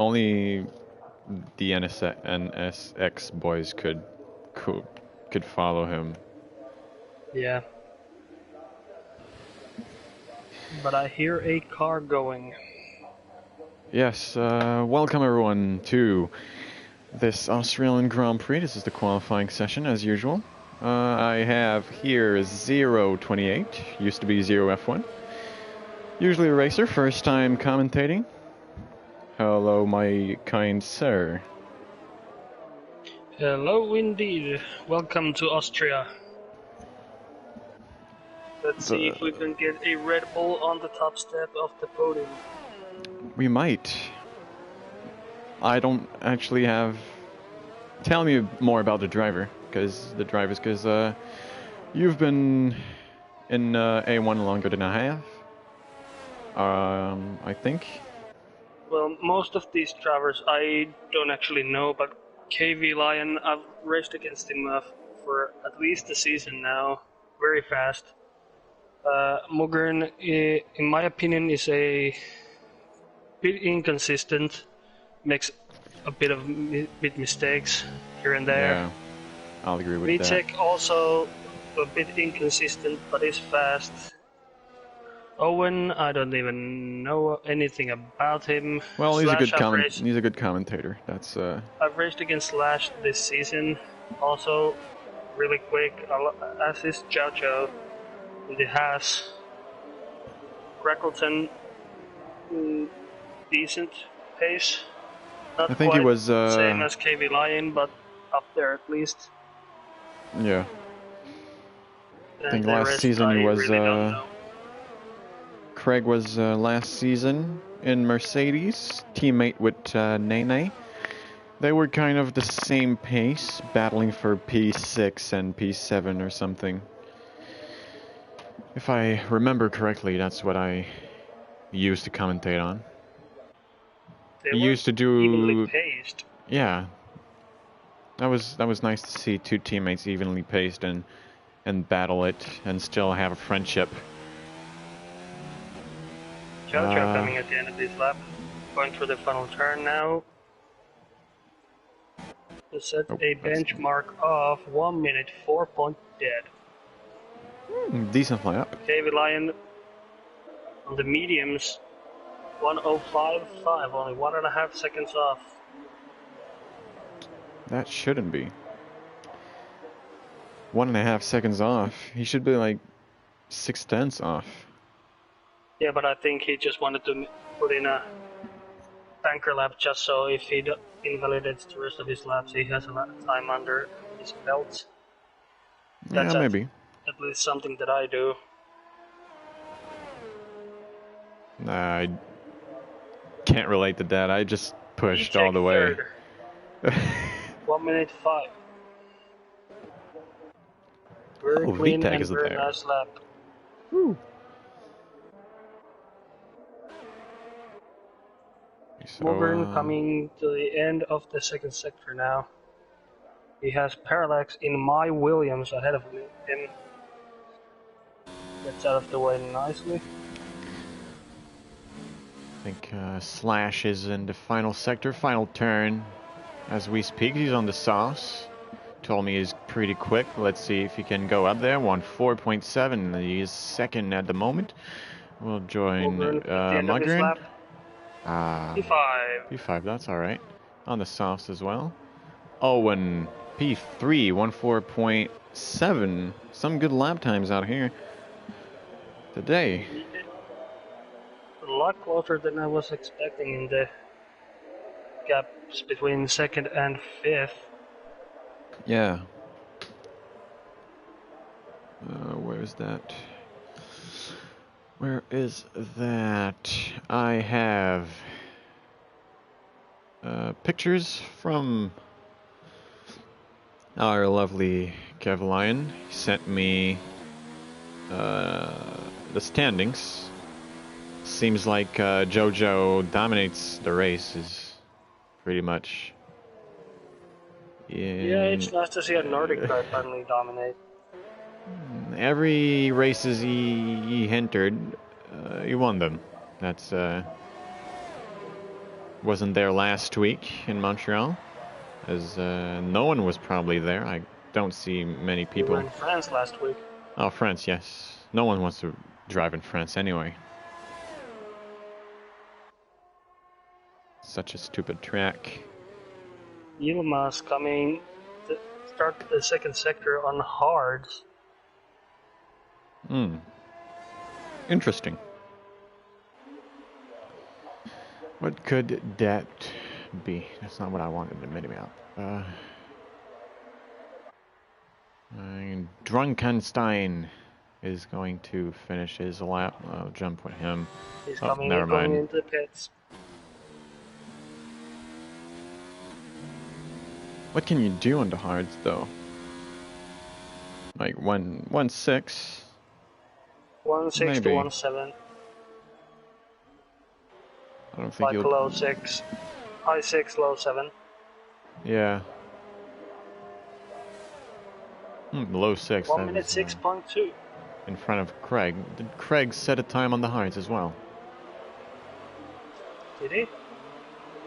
Only the NSX boys could follow him. Yeah. But I hear a car going. Yes, welcome everyone to this Australian Grand Prix. This is the qualifying session as usual. I have here 028, used to be 0F1. Usually a racer, first time commentating. Hello, my kind sir. Hello indeed. Welcome to Austria. Let's see if we can get a Red Bull on the top step of the podium. We might. I don't actually have... Tell me more about the driver, because you've been in A1 longer than I have. I think. Well, most of these drivers I don't actually know, but KV Lion, I've raced against him for at least a season now. Very fast. Mogren, in my opinion, is a bit inconsistent. Makes a bit mistakes here and there. Yeah, I'll agree with that. Vitek also a bit inconsistent, but is fast. Owen, I don't even know anything about him. Well, he's Slash, he's a good commentator. That's I've raced against Slash this season. Also, really quick, as is Jojo in the Haas. Reckleton, decent pace. Not I think quite he was same as KV Lion, but up there at least. Yeah. And I think last season he was really Craig was last season in Mercedes, teammate with Nene. They were kind of the same pace, battling for P6 and P7 or something. If I remember correctly, that's what I used to commentate on. They he used to do evenly paced. Yeah. That was nice to see two teammates evenly paced and battle it and still have a friendship. Jojo coming at the end of this lap, going for the final turn now. To set a benchmark of 1 minute 4 point dead. Decent fly up. KV Lion on the mediums, 1:05.5, only 1.5 seconds off. That shouldn't be. 1.5 seconds off. He should be like 0.6 off. Yeah, but I think he just wanted to put in a banker lap just so if he invalidates the rest of his laps, he has a lot of time under his belt. That's yeah, maybe. At least something that I do. I can't relate to that. I just pushed all the way. 1 minute 5. Very clean and very nice lap. Woo. So, Mogren coming to the end of the second sector now. He has Parallax in my Williams ahead of him. Gets out of the way nicely. I think Slash is in the final sector, final turn. As we speak, he's on the sauce. Told me he's pretty quick. Let's see if he can go up there. 1:4.7. He's second at the moment. We'll join Mogren. P5. P5, that's alright. On the sauce as well. Owen, P3, 1:4.7. Some good lap times out here today. A lot closer than I was expecting in the gaps between second and fifth. Yeah. Where is that? Where is that? I have pictures from our lovely Kevlion. He sent me the standings. Seems like Jojo dominates the race, is pretty much. Yeah, it's nice to see a Nordic guy finally dominate. Every races he entered, he won them. That's wasn't there last week in Montreal, as no one was probably there. I don't see many We were people. in France last week. Oh, France, yes. No one wants to drive in France anyway. Such a stupid track. Yilmaz coming to start the second sector on hards. Interesting. What could that be? That's not what I wanted to mini-map. Drunkenstein is going to finish his lap. I'll jump with him. He's Oh, coming never in, going mind. into the pits. What can you do on the hards, though? Like 1-6? 1-6 to Maybe. 1-7. I don't think Like you'll... low 6. High 6, low 7. Yeah. Low 6. 1 That minute was 6.2. in front of Craig. Did Craig set a time on the hards as well? Did he?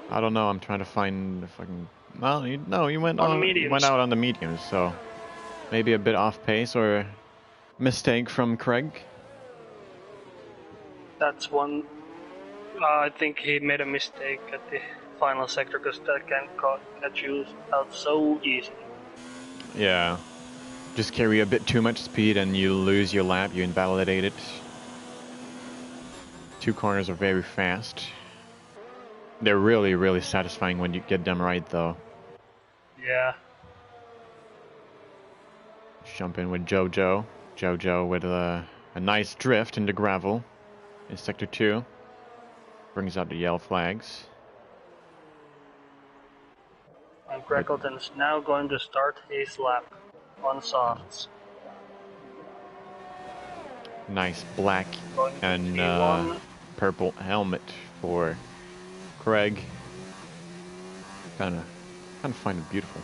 I don't know. I'm trying to find if I can... No, you went On on. mediums. Went out on the mediums, so maybe a bit off pace or mistake from Craig. That's one. I think he made a mistake at the final sector because that can catch you out so easily. Yeah. Just carry a bit too much speed and you lose your lap. You invalidate it. Two corners are very fast. They're really, really satisfying when you get them right, though. Yeah. Jump in with Jojo. Jojo with a nice drift into gravel in Sector 2. Brings out the yellow flags. And Greggleton's now going to start his lap on softs. Nice black Going to and T1. purple helmet for Craig. Kind of find it beautiful.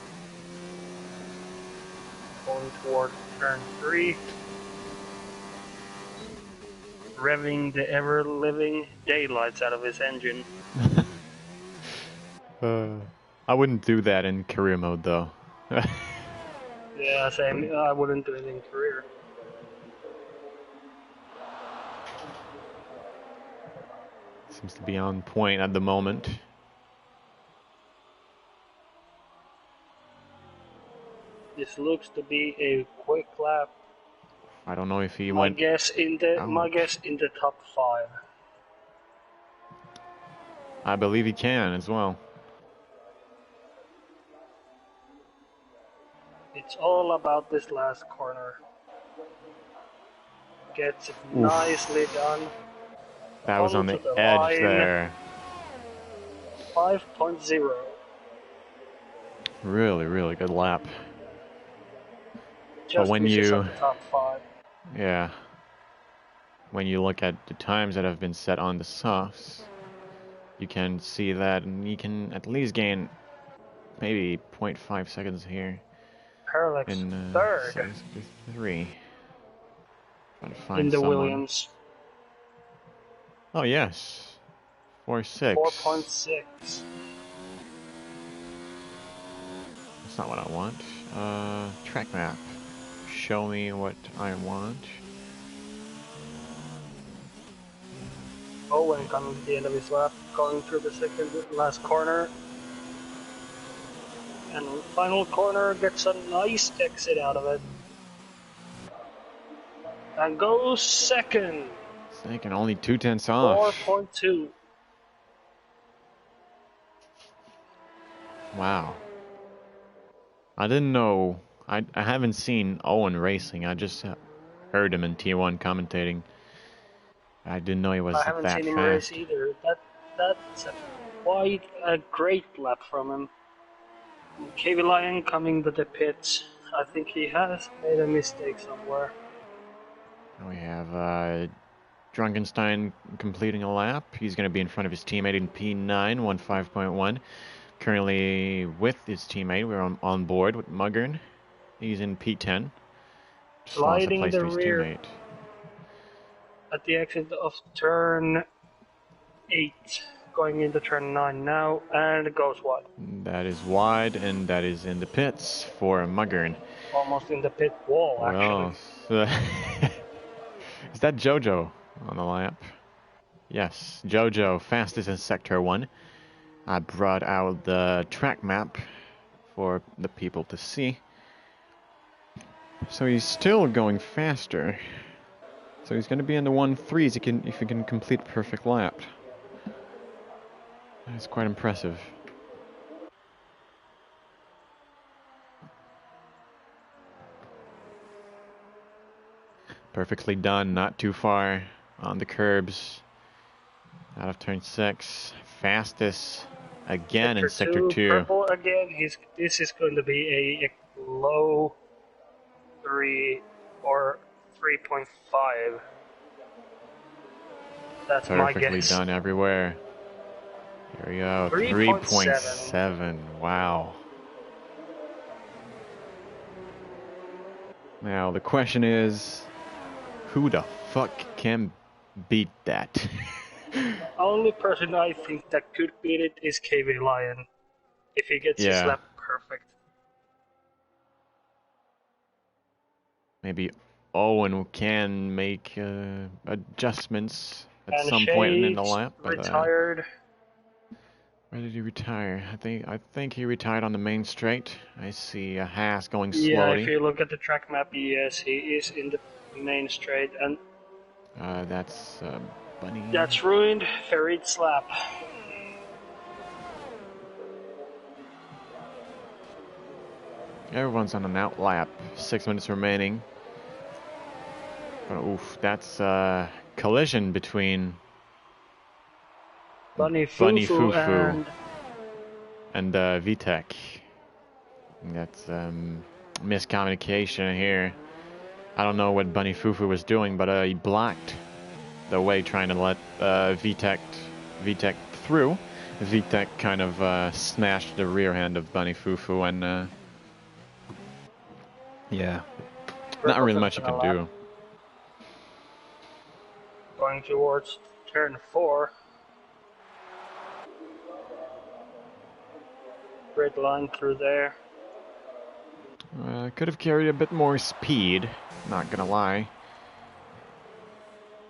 Going toward turn 3. Revving the ever-living daylights out of his engine. I wouldn't do that in career mode, though. Yeah, same. I wouldn't do it in career. Seems to be on point at the moment. This looks to be a quick lap. I don't know if he My went... guess in the top 5. I believe he can as well. It's all about this last corner. Gets it nicely done. That was on the Onto the edge line. there. 5.0. Really, really good lap. Just when misses you... at the top 5. Yeah. When you look at the times that have been set on the softs, you can see that, and you can at least gain maybe 0.5 seconds here. Parallax In third. 3. Trying to find In the someone. Williams. Oh yes, 4.6. 4.6. That's not what I want. Track map. Show me what I want. Owen coming to the end of his lap, going through the last corner. And final corner gets a nice exit out of it. And goes second. Second, only 2/10 off. 4.2. Wow. I didn't know. I haven't seen Owen racing. I just heard him in T1 commentating. I didn't know he was I that haven't fast. seen him race either. That's quite a great lap from him. KV Lion coming to the pits. I think he has made a mistake somewhere. We have Drunkenstein completing a lap. He's going to be in front of his teammate in P9, 15.1. Currently with his teammate, we're on board with Muggern. He's in P10. Just lost a Sliding place the to his rear teammate. at the exit of turn 8. going into turn 9 now, and it goes wide. That is wide, and that is in the pits for Muggern. Almost in the pit wall, Well, actually. is that Jojo on the lap? Yes, Jojo, fastest in Sector 1. I brought out the track map for the people to see. So he's still going faster. So he's going to be in the 1-3s if he can complete a perfect lap. That's quite impressive. Perfectly done, not too far on the curbs. Out of turn 6. Fastest again in Sector 2. Purple again. This is going to be a low 3 or 3.5. That's my guess. Perfectly done everywhere. Here we go. 3.7. Wow. Now the question is, who the fuck can beat that? The only person I think that could beat it is KV Lion, if he gets his lap perfect. Maybe Owen can make adjustments at some Shades point in the lap. But, retired. Where did he retire? I think he retired on the main straight. I see a Haas going slowly. Yeah, if you look at the track map, yes, he is in the main straight, and that's Bunny. That's ruined Farid's lap. Everyone's on an out lap. 6 minutes remaining. Oof, that's a collision between Bunny Fufu and VTEC. That's miscommunication here. I don't know what Bunny Fufu was doing, but he blocked the way trying to let VTEC through. VTEC kind of smashed the rear end of Bunny Fufu, and yeah, not really much you can do. Going towards turn 4. Red line through there. Could have carried a bit more speed, not gonna lie.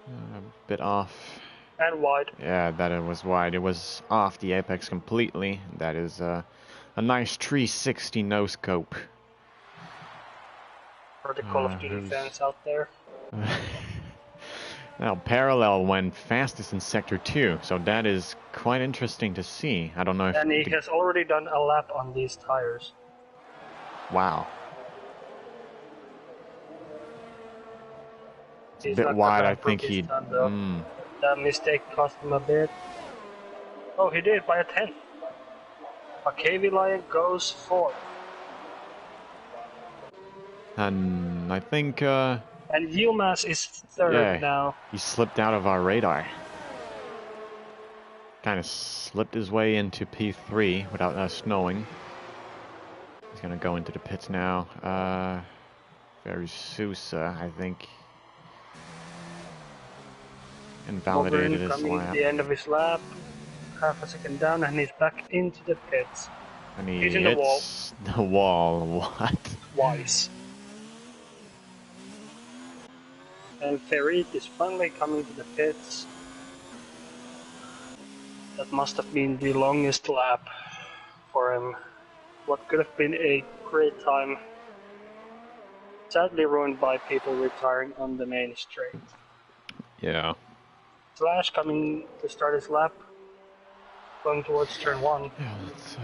A bit off. And wide. Yeah, that it was wide. It was off the apex completely. That is a nice 360 no scope. For the Call of Duty fans out there. Now, Parallel went fastest in Sector 2, so that is quite interesting to see. I don't know if... And he has already done a lap on these tires. Wow. It's a bit wide, I think he... That mistake cost him a bit. Oh, he did, by a 10. A KV Lion goes 4th. And I think... and Yilmaz is 3rd now. He slipped out of our radar. Kind of slipped his way into P3 without us knowing. He's gonna go into the pits now. Very Sousa, I think, invalidated his coming lap. to the end of his lap. Half a second down, and he's back into the pits. And he's in the wall. The wall. What? Twice. And Farid is finally coming to the pits. That must have been the longest lap for him. What could have been a great time. Sadly ruined by people retiring on the main straight. Yeah. Slash coming to start his lap. Going towards turn 1. Yeah, let's...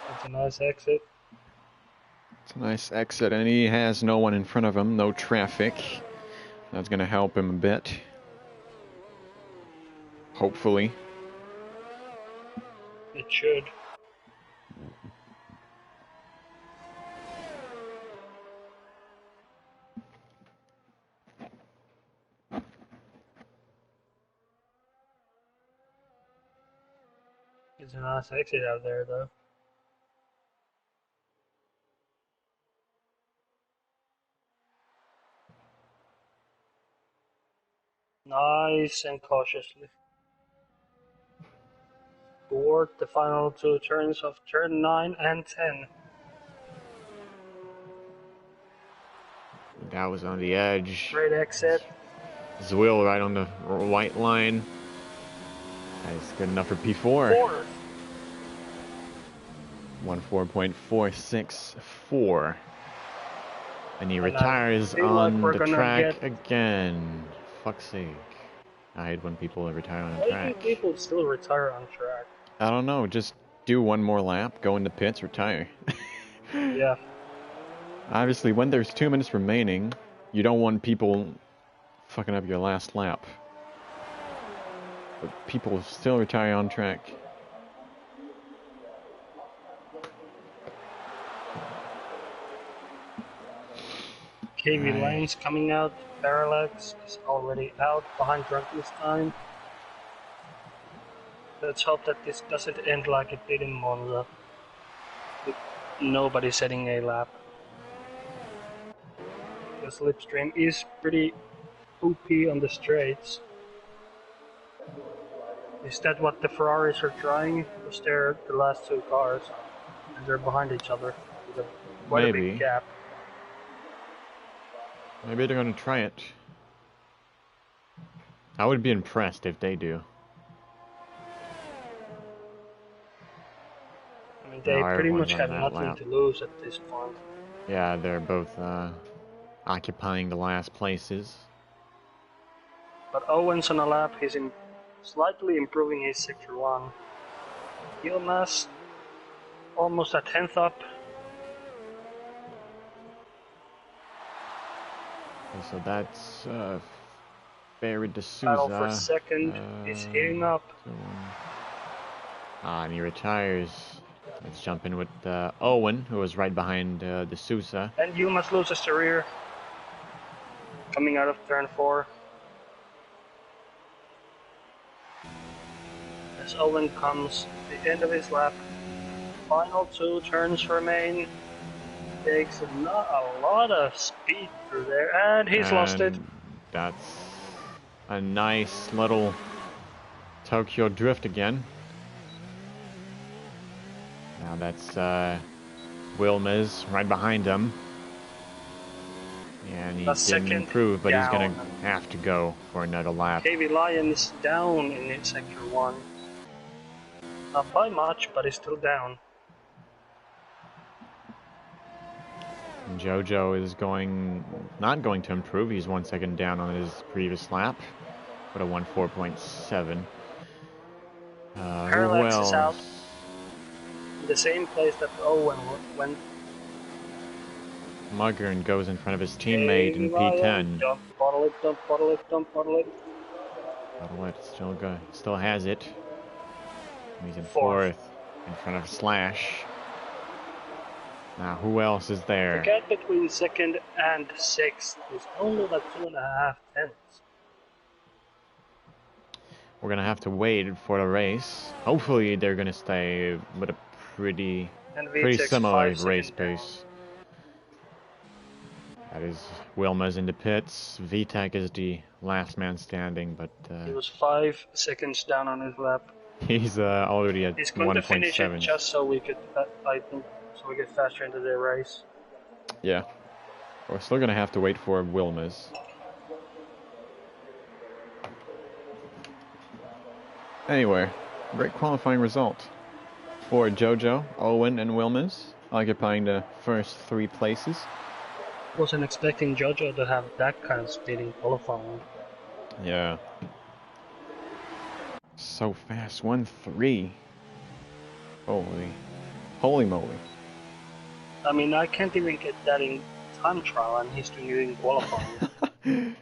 That's a nice exit. It's a nice exit, and he has no one in front of him, no traffic. That's going to help him a bit. Hopefully. It should. It's a nice exit out there, though. Nice and cautiously. Toward the final two turns of turn 9 and 10. That was on the edge. Great exit. Zwil right on the white line. That's good enough for P4. Fourth. 14.464. And he retires on the track again. Fuck's sake. I hate when people retire on the track. Why do people still retire on track? I don't know. Just do one more lap, go into pits, retire. Yeah. Obviously, when there's 2 minutes remaining, you don't want people fucking up your last lap. But people still retire on track. KV Lane's coming out. Parallax is already out behind Drunkenstein. Let's hope that this doesn't end like it did in Monza. With nobody setting a lap. The slipstream is pretty OP on the straights. Is that what the Ferraris are trying? Because they're the last two cars and they're behind each other with quite a big gap. Maybe they're gonna try it. I would be impressed if they do. I mean, they pretty much have nothing to lose at this point. Yeah, they're both occupying the last places. But Owen's on a lap, he's slightly improving his sector 1. Yilmaz almost a 10th up. So that's Barry D'Souza. Battle for second is heating up. And he retires. Let's jump in with Owen, who was right behind D'Souza. And Yilmaz loses the rear. Coming out of turn 4. As Owen comes to the end of his lap. Final 2 turns remain. Takes not a lot of speed through there, and he's lost it. That's a nice little Tokyo drift again. Now that's Wilmez right behind him. And he didn't improve, but he's going to have to go for another lap. KV Lion is down in sector 1. Not by much, but he's still down. Jojo is not going to improve. He's 1 second down on his previous lap, with a 1.4.7. Parallax is out. In the same place that Owen went. Muggern goes in front of his teammate in P10. Don't bottle it, don't bottle it, don't bottle it. Bottle it, still has it. He's in 4th, in front of Slash. Now, who else is there? The gap between 2nd and 6th is only like 2.5 tenths. We're gonna have to wait for the race. Hopefully, they're gonna stay with a pretty similar race pace. That is Wilma's in the pits. VTEC is the last man standing, but he was 5 seconds down on his lap. He's already at 1.7. He's going to finish it just so we could, I think. So we get faster into the race. Yeah. We're still going to have to wait for Wilmez. Anyway, great qualifying result for Jojo, Owen, and Wilmez, occupying the first 3 places. Wasn't expecting Jojo to have that kind of speed in qualifying. Yeah. So fast, 1-3. Holy moly. I mean, I can't even get that in time trial, and he's doing it in qualifying.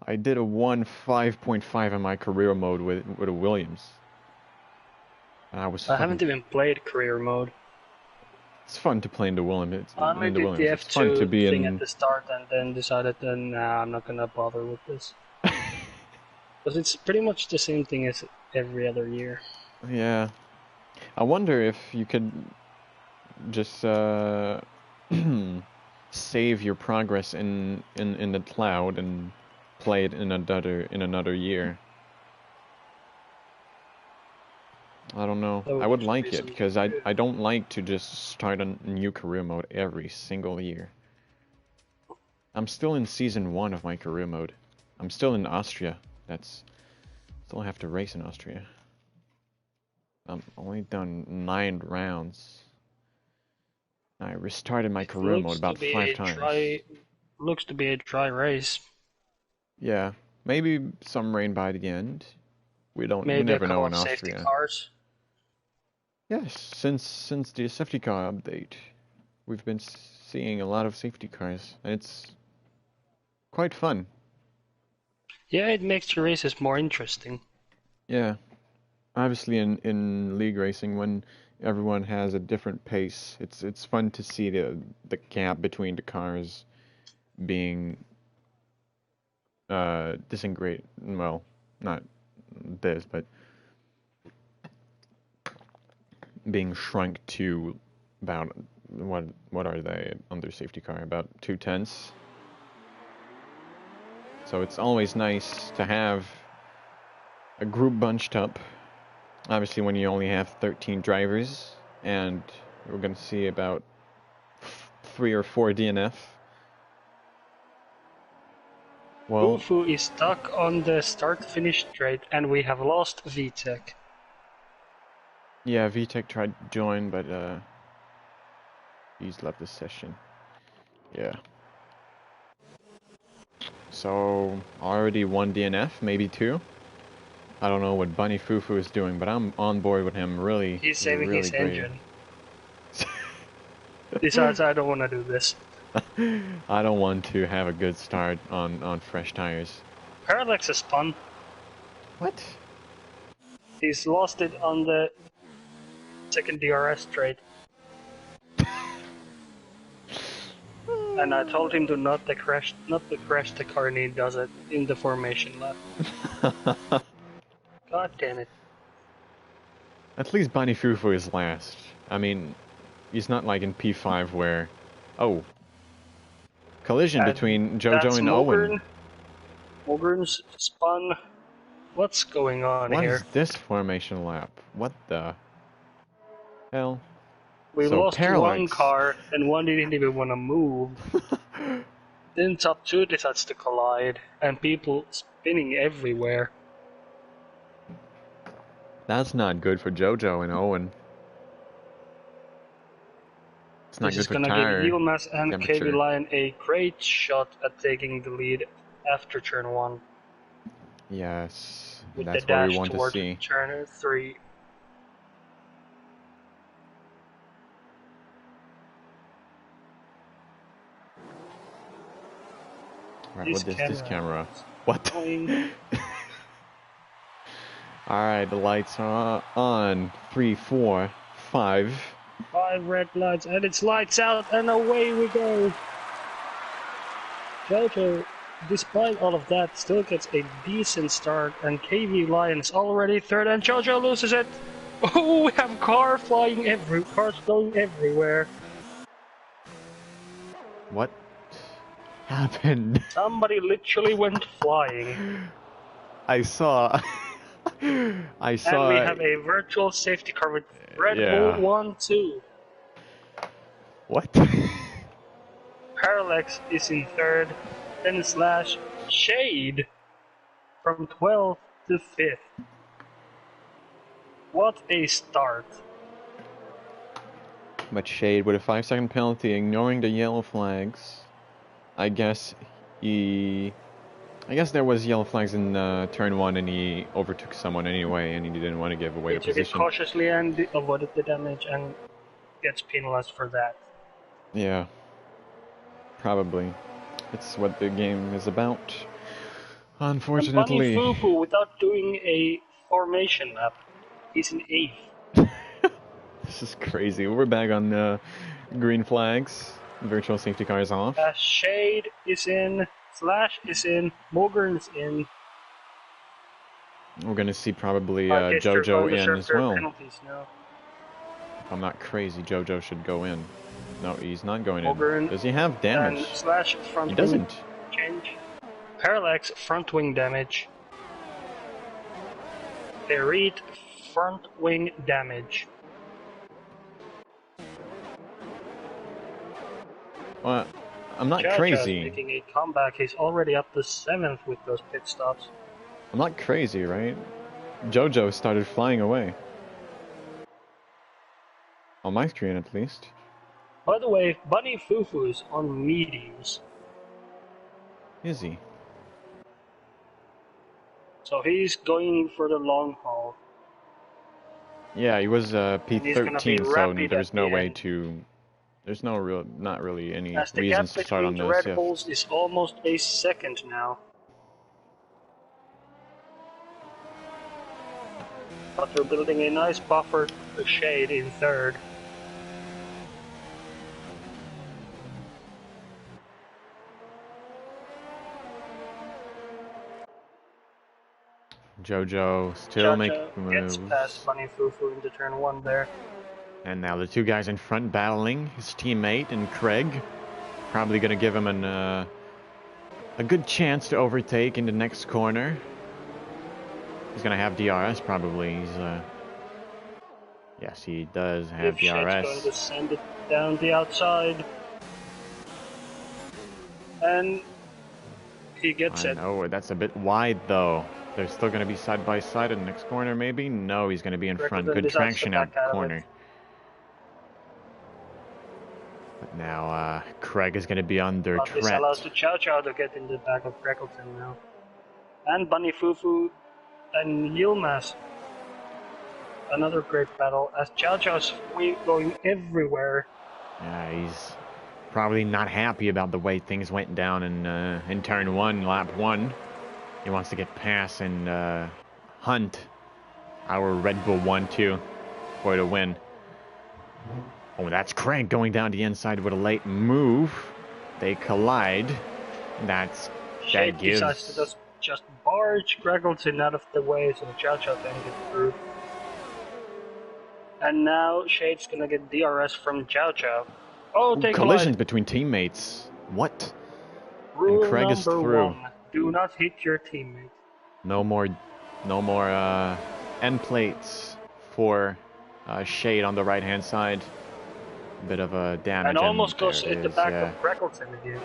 I did a 1.5.5 in my career mode with a Williams. And I haven't even played career mode. It's fun to play in the Williams. I did the F2 thing at the start, and then decided that nah, I'm not gonna bother with this. Because it's pretty much the same thing as every other year. Yeah. I wonder if you could just save your progress in the cloud and play it in another year. I don't know. I would like it because I don't like to just start a new career mode every single year. I'm still in season 1 of my career mode. I'm still in Austria. Still have to race in Austria. I'm only done 9 rounds. I restarted my career mode about 5 times. Looks to be a dry race. Yeah, maybe some rain by the end. We never know in Austria. Safety cars. Yes, since the safety car update, we've been seeing a lot of safety cars, and it's quite fun. Yeah, it makes the races more interesting. Yeah, obviously in league racing, when everyone has a different pace, it's fun to see the gap between the cars being disintegrate. Well, not this, but being shrunk to about what are they under safety car, about 2/10. So it's always nice to have a group bunched up. Obviously, when you only have 13 drivers, and we're going to see about 3 or 4 DNF. Well, Fufu is stuck on the start-finish straight, and we have lost VTech. Yeah, VTech tried to join, but he's left the session. Yeah. So, already 1 DNF, maybe 2. I don't know what Bunny Fufu is doing, but I'm on board with him. Really, he's saving really his great. engine. Besides, I don't want to do this. I don't want to have a good start on fresh tires. Parallax is spun. What? He's lost it on the second DRS straight. And I told him to not to crash the car, and he does it in the formation lap. God damn it. At least Bunny Fufu is last. I mean, he's not like in P5 where... Oh. Collision between Jojo and Owen. Mogren's spun. What's going on here? What is this formation lap? What the hell? We lost one car, and one didn't even want to move. Then top 2 decides to collide, and people spinning everywhere. That's not good for Jojo and Owen. It's not good for tire. This is gonna give Yilmaz and KV Lion a great shot at taking the lead after turn 1. Yes, with that's the what we want to see. Turn 3. Right, what is this camera? What? Alright, the lights are on. 3, 4, 5. 5 red lights, and it's lights out, and away we go. Jojo, despite all of that, still gets a decent start, and KV Lion is already 3rd, and Jojo loses it. Oh, we have cars going everywhere. What happened? Somebody literally went flying. I saw. And we have a virtual safety car with Red Bull 1-2. What? Parallax is in 3rd, then Slash Shade from 12th to 5th. What a start. But Shade with a 5-second penalty, ignoring the yellow flags. I guess there was yellow flags in turn 1, and he overtook someone anyway, and he didn't want to give away the position. He took it cautiously and avoided the damage, and gets penalized for that. Yeah, probably. It's what the game is about. Unfortunately. And Bunny Fufu, without doing a formation lap, he's in 8th. This is crazy. We're back on green flags. Virtual safety car is off. Shade is in. Slash is in. Mogren is in. We're gonna see probably Jojo in as well. If I'm not crazy, Jojo should go in. No, he's not going in. Does he have damage? Slash front he doesn't. Change. Parallax front wing damage. They read front wing damage. Well, I'm not Chacha's crazy. making a comeback. He's already up to 7th with those pit stops. I'm not crazy, right? Jojo started flying away. On my screen, at least. By the way, Bunny Fufu is on mediums. Is he? So he's going for the long haul. Yeah, he was he's gonna be P13, so rapid there's at no the way end. to... There's no real, not really any As the reasons gap to start on between the this. Red Bulls is almost a second now. But they're building a nice buffer to Shade in third. Jojo still Chacha making gets moves. past Bunny Fufu into turn 1 there. And now the two guys in front battling, his teammate and Craig. Probably going to give him a good chance to overtake in the next corner. He's going to have DRS probably. Yes, he does have If Shade's going to DRS. send it down the outside. And he gets it. Oh, that's a bit wide though. They're still going to be side by side in the next corner maybe? No, he's going to be in front. Good traction out corner. But now Craig is going to be under But threat. this allows the Chow Chow to get in the back of Greggleton now. And Bunny Fufu and Yilmaz. Another great battle as Chow Chow's going everywhere. Yeah, he's probably not happy about the way things went down in turn 1, lap 1. He wants to get past and hunt our Red Bull 1-2 for the win. Oh, that's Craig going down the inside with a late move. They collide. That gives... decides to just barge Greggleton out of the way so Chow Chow can get through. And now Shade's gonna get DRS from Chow Chow. Oh, they collisions collide. Between teammates. What? Rule and Craig is through. 1. Do not hit your teammate. No more end plates for Shade on the right hand side. Bit of a damage. And almost goes at the back of Greggleton again.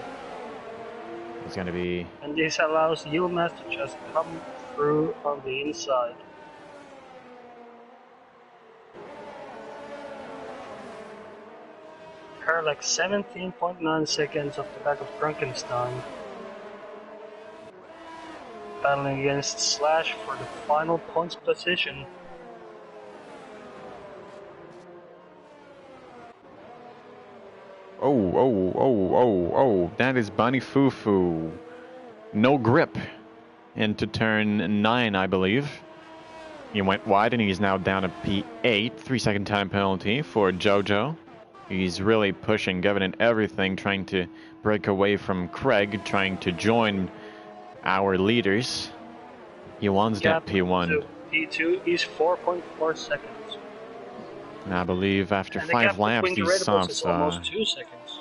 It's gonna be... And this allows Yilmaz to just come through on the inside. Like 17.9 seconds off the back of Frankenstein. Battling against Slash for the final points position. Oh, that is Bunny Fufu. No grip into turn 9, I believe. He went wide and he's now down to P8. 3-second time penalty for Jojo. He's really pushing, giving it everything, trying to break away from Craig, trying to join our leaders. He wants that P1. P2 is 4.4 seconds. And I believe after and 5 laps, the these softs... is almost 2 seconds.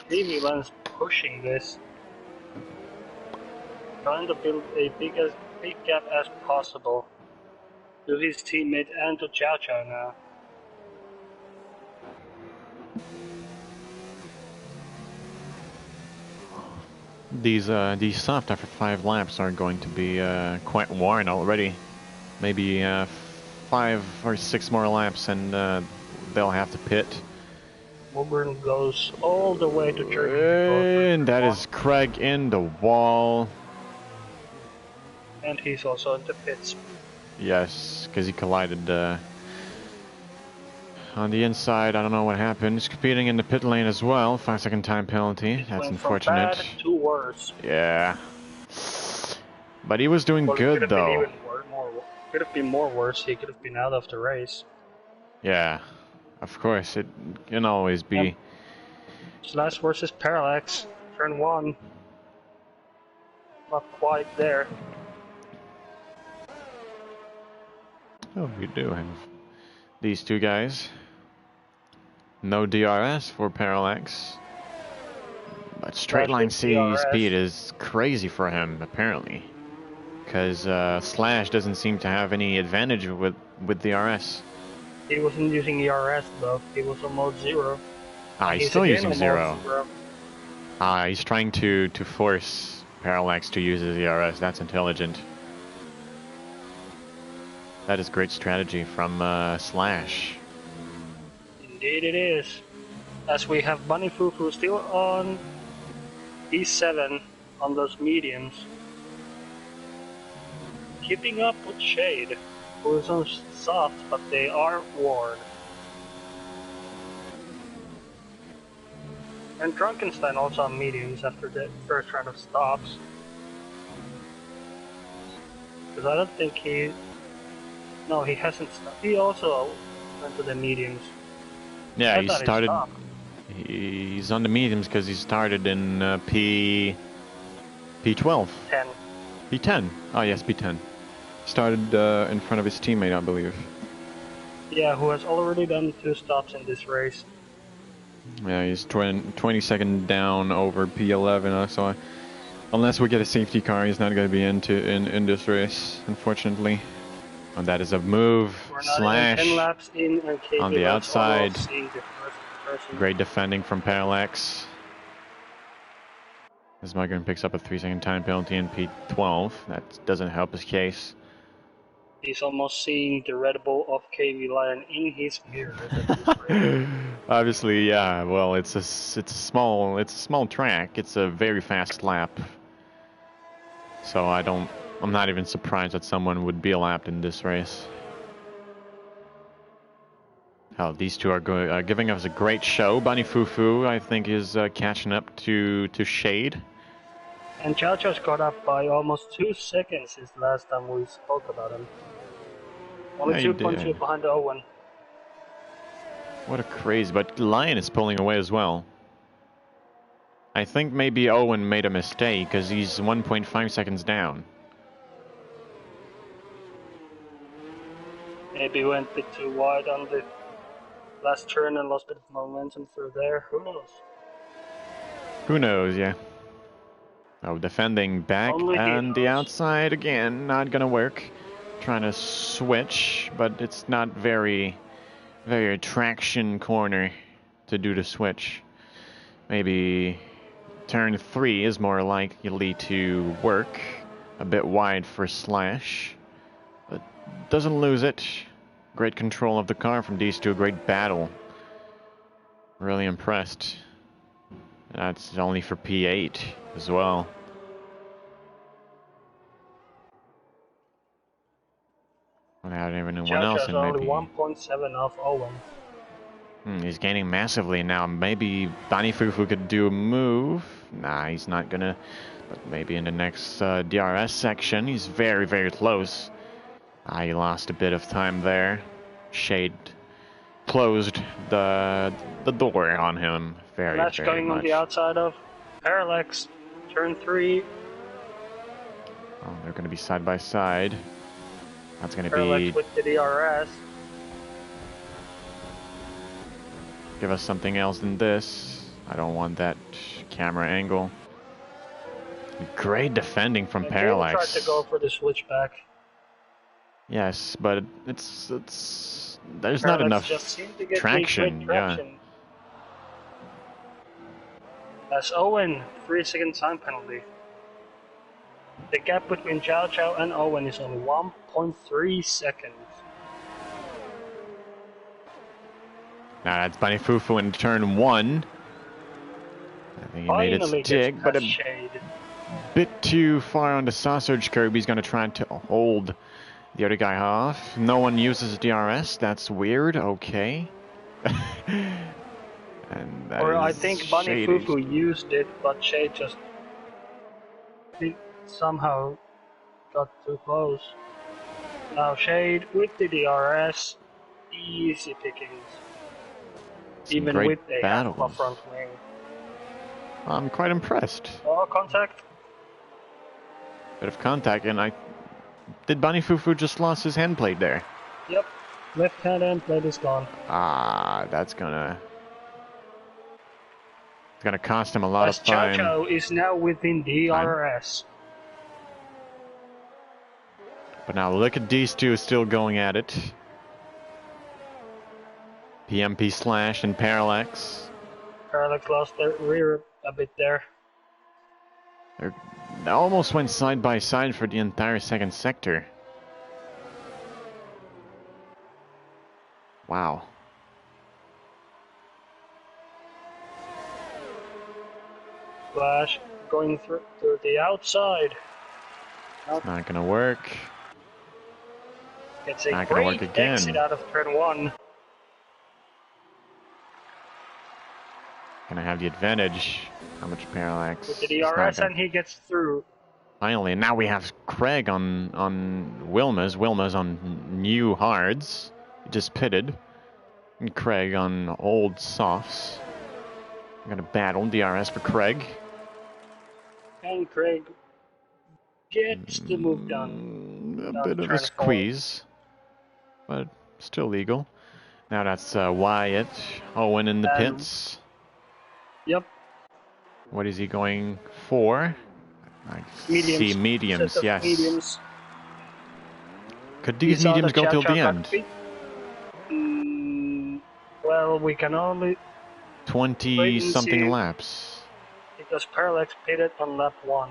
Cleveland's pushing this. Trying to build a big gap as possible. To his teammate and to Chow Chow now. These soft after 5 laps are going to be quite worn already. Maybe 5 or 6 more laps and they'll have to pit. Woburn goes all the way to Germany. And that is Craig in the wall. And he's also in the pits. Yes, because he collided on the inside. I don't know what happened. He's competing in the pit lane as well. 5-second time penalty. That's unfortunate. From bad to worse. Yeah. But he was doing good though. Could have been more worse. He could have been out of the race. Yeah, of course. It can always be. Slash versus Parallax. Turn 1. Not quite there. Oh, we do have these two guys. No DRS for Parallax. But straight line with DRS. speed is crazy for him, apparently. Because Slash doesn't seem to have any advantage with DRS. He wasn't using ERS though, he was on mode 0. He's still using 0. He's trying to force Parallax to use his ERS. That's intelligent. That is great strategy from Slash. Indeed it is. As we have Bunny Fufu still on E7 on those mediums. Keeping up with Shade, who is on soft, but they are worn. And Drunkenstein also on mediums after the first round of stops. Because I don't think he... No, he hasn't stopped. He also went to the mediums. Yeah, he started... He's on the mediums because he started in P12. 10. P10. Oh yes, P10. Started in front of his teammate, I believe. Yeah, who has already done 2 stops in this race. Yeah, he's 20 seconds down over P11, so unless we get a safety car, he's not going to be in this race, unfortunately. And that is a move. We're not Slash even 10 laps in, and on the outside. The Great defending from Parallax. As Magrin picks up a 3-second time penalty in P12. That doesn't help his case. He's almost seeing the Red Bull of KV Lion in his mirror. Obviously, yeah. Well, it's a small track. It's a very fast lap. So I'm not even surprised that someone would be lapped in this race. Hell, these two are giving us a great show. Bunny Fufu, I think, is catching up to Shade. And Chow Chow's caught up by almost 2 seconds since the last time we spoke about him. Only 2.2 behind Owen. What a craze, but Lion is pulling away as well. I think maybe Owen made a mistake because he's 1.5 seconds down. Maybe went a bit too wide on the last turn and lost a bit of momentum through there. Who knows? Who knows, yeah. Oh, defending back on the outside again. Not gonna work. Trying to switch, but it's not very traction corner to do the switch. Maybe turn 3 is more likely to work. A bit wide for Slash, but doesn't lose it. Great control of the car from these two. Great battle. Really impressed. That's only for P8 as well. Without even anyone else in, maybe. Only 1.7 off Owen. He's gaining massively now. Maybe Bunny Fufu could do a move. Nah, he's not gonna. But maybe in the next DRS section, he's very close. He lost a bit of time there. Shade closed the door on him very Match going much. On the outside of Parallax, turn 3. Oh, they're going to be side by side. That's going to Parallax be with the DRS. Give us something else than this. I don't want that camera angle. Great defending from Parallax. Tried to go for the switchback. Yes, but it's there's Parallax not enough just seemed to get traction. Yeah. As Owen, 3-second time penalty. The gap between Chow Chow and Owen is only 1.3 seconds. Now that's Bunny Fufu in turn 1. I think he made it stick, but a bit too far on the sausage curb. He's going to try to hold the other guy off. No one uses DRS. That's weird. Okay. And that or I think Bunny shady. Fufu used it, but Shade just somehow got too close. Now Shade with the DRS, easy pickings. Some even with a half front wing. I'm quite impressed. Oh, contact. Bit of contact, and did Bunny Fufu just lost his hand plate there? Yep, left hand end plate is gone. That's It's gonna cost him a lot As of time. Jojo is now within DRS. But now look at these two still going at it. PMP Slash and Parallax. Parallax lost their rear a bit there. They almost went side by side for the entire second sector. Wow. Flash going through to the outside. It's not gonna work. Gets a Not gonna work great again. exit out of turn 1. Gonna have the advantage. How much Parallax? With the It's not DRS gonna- and he gets through. Finally, and now we have Craig on Wilma's. Wilma's on new hards. He just pitted. And Craig on old softs. We're gonna battle DRS for Craig. And Craig gets the move done. A bit of a squeeze, but still legal. Now that's Wyatt. Owen in the pits. Yep. What is he going for? I Mediums. see mediums, Set of yes. Mediums. Could these mediums go till the end? Well, we can only 20-something laps. because Parallax pitted on lap 1.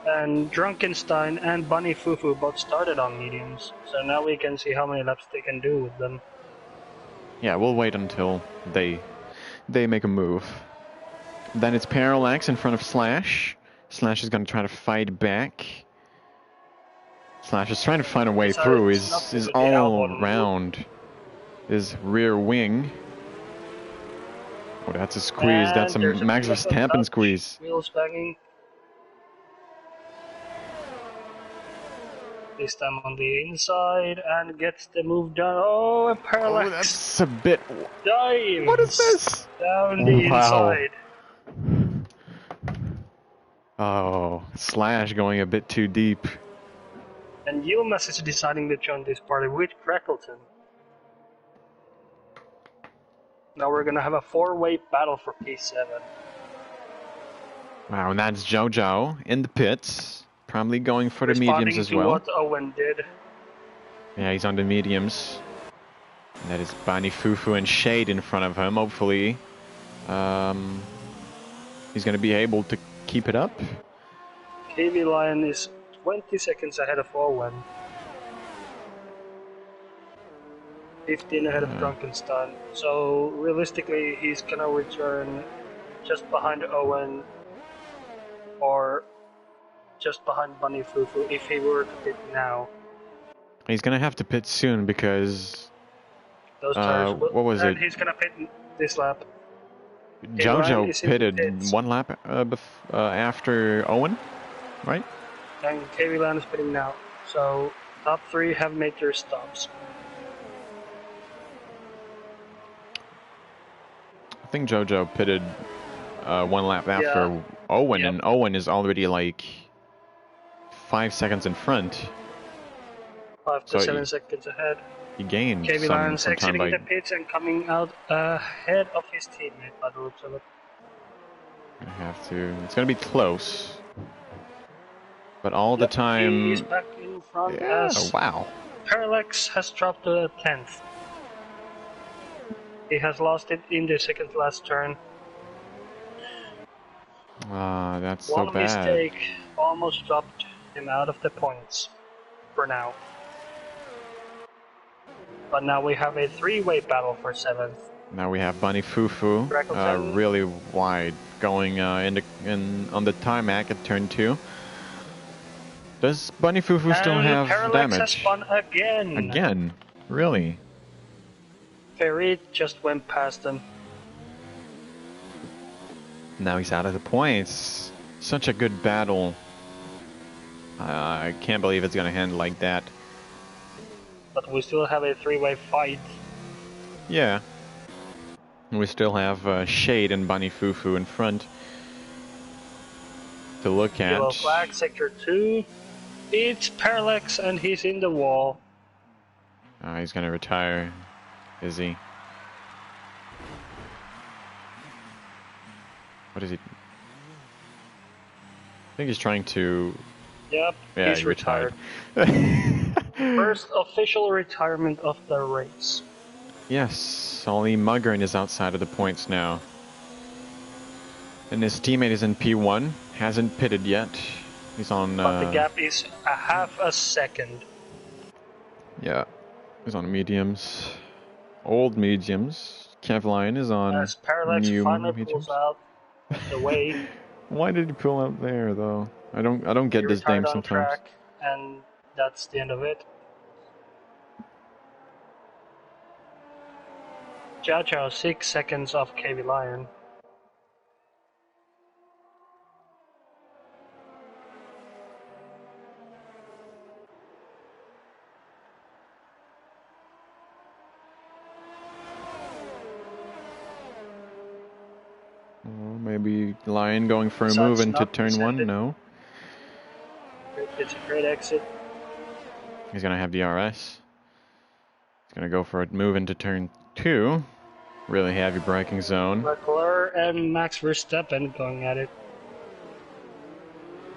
And Drunkenstein and Bunny Fufu both started on mediums, so now we can see how many laps they can do with them. Yeah, we'll wait until they make a move. Then it's Parallax in front of Slash. Slash is going to try to fight back. Slash is trying to find a way through. He's all around his rear wing. Oh, that's a squeeze. And that's a Max Verstappen squeeze. Wheels banging. This time on the inside and gets the move done. Oh, and Parallax. Oh, that's a bit. Dives. What is this? Down the inside. Oh, Slash going a bit too deep. And Yilmaz is deciding to join this party with Crackleton. Now we're gonna have a 4-way battle for P7. Wow, and that's Jojo in the pits. Probably going for the mediums as well. What Owen did. Yeah, he's on the mediums. And that is Bani Fufu and Shade in front of him. Hopefully, he's going to be able to keep it up. KV Lion is 20 seconds ahead of Owen. 15 ahead of Drunkenstein. So realistically, he's gonna return just behind Owen or just behind Bunny Fufu if he were to pit now. He's going to have to pit soon because... Those tires will, what was it? He's gonna pit this lap. Jojo pitted 1 lap after Owen, right? And KV Lion is pitting now. So top 3 have made their stops. I think Jojo pitted 1 lap after Owen, and Owen is already like 5 seconds in front. 5 to 7 seconds ahead. He gained KV Lion's some time exiting by... the pits and coming out ahead of his teammate by the looks of it. I have to... It's going to be close. But all the time... He's back in front as wow. Parallax has dropped to 10th. He has lost it in the second last turn. That's so One bad. mistake almost dropped him out of the points for now. But now we have a 3-way battle for 7th. Now we have Bunny Fufu, really wide, going on the tarmac at turn 2. Does Bunny Fufu still have Parallax damage? has spun again. Again? Really? Ferit just went past him. Now he's out of the points. Such a good battle. I can't believe it's gonna end like that. But we still have a 3-way fight. Yeah. We still have Shade and Bunny Fufu in front to look at. Yellow flag, sector 2. It's Parallax and he's in the wall. He's gonna retire, is he? What is he? I think he's trying to... Yep, Yeah, he's he retired. First official retirement of the race. Yes, only Muggerin is outside of the points now. And his teammate is in P1, hasn't pitted yet. He's on... But the gap is a half a second. Yeah, he's on mediums. Old mediums. Kevline is on As Parallax new finally mediums. pulls out the way. Why did he pull out there though? I don't get He this retired game on sometimes. track, and that's the end of it. Chow Chow 6 seconds off KV Lion. Oh, maybe Lion going for a Decides move into not to turn send 1? it. No. It's a great exit. He's gonna have DRS. He's gonna go for a move into turn 2. Really heavy braking zone. Leclerc and Max Verstappen going at it.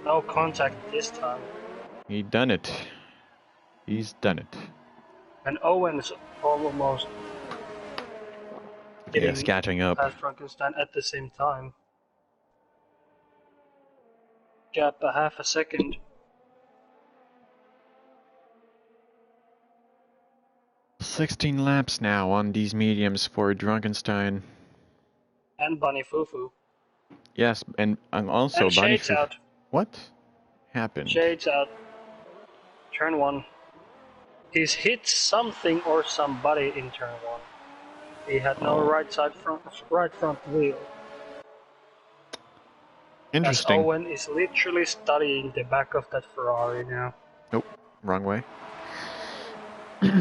No contact this time. He done it. He's done it. And Owen's almost Yes, catching up. past Frankenstein at the same time. Gap a half a second. $16 laps now on these mediums for Drunkenstein. And Bunny Fufu. Yes, and also And Bunny Shades out. What happened? Shades out. Turn 1. He's hit something or somebody in turn 1. He had no right front wheel. Interesting. As Owen is literally studying the back of that Ferrari now. Nope, wrong way. He's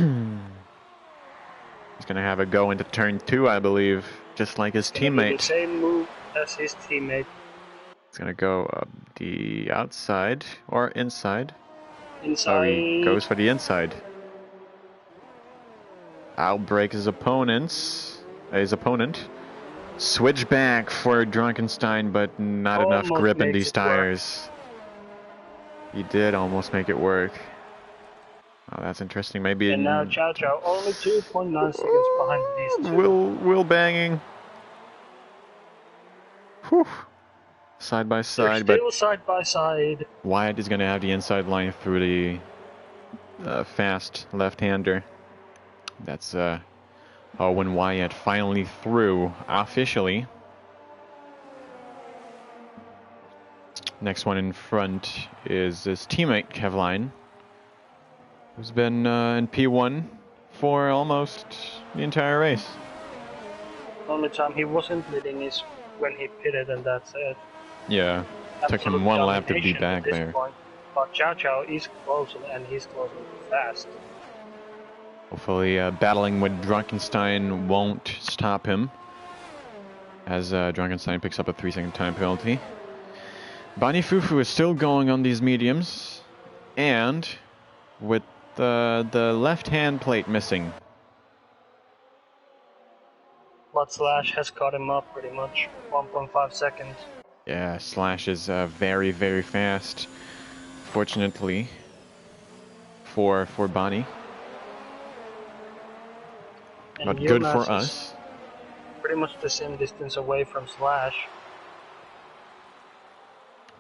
gonna have a go into turn 2, I believe, just like his teammate. The same move as his teammate. He's gonna go up the outside or inside. Inside. Oh, he goes for the inside. Outbreak his opponent. Switch back for Drunkenstein, but not enough Almost grip in makes these it work. tires. He did almost make it work. Oh, that's interesting. Maybe And now Chow Chow only 2.9 seconds behind these two. Will banging. Whew. Side by side, They're but still side by side. Wyatt is going to have the inside line through the fast left-hander. That's Owen Wyatt finally through officially. Next one in front is his teammate Kevline, who's been in P1 for almost the entire race. Only time he wasn't leading is when he pitted, and that's it. Yeah, took him Absolute one lap to be domination back at this there. point. But Chow Chow is closing, and he's closing fast. Hopefully battling with Drunkenstein won't stop him, as Drunkenstein picks up a 3-second time penalty. Bani Fufu is still going on these mediums, and with the left hand plate missing. But Slash has caught him up pretty much. 1.5 seconds. Yeah, Slash is very, very fast, fortunately, for Bonnie. And But good Yilmaz for is us. pretty much the same distance away from Slash.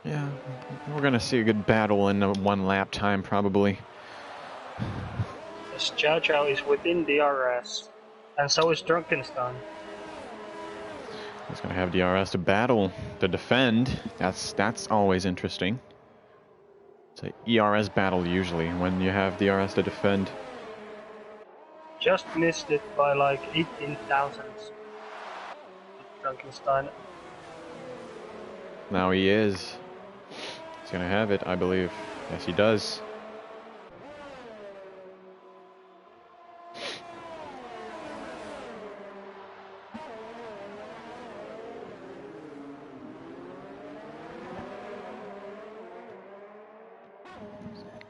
Yeah, we're gonna see a good battle in a 1 lap time probably. As Chow Chow is within DRS. And so is Drunkenstein. He's gonna have DRS to battle, to defend. That's always interesting. It's a ERS battle usually when you have DRS to defend. Just missed it by like 18 thousandths. Drunkenstein. Now he is. He's gonna have it, I believe. Yes, he does.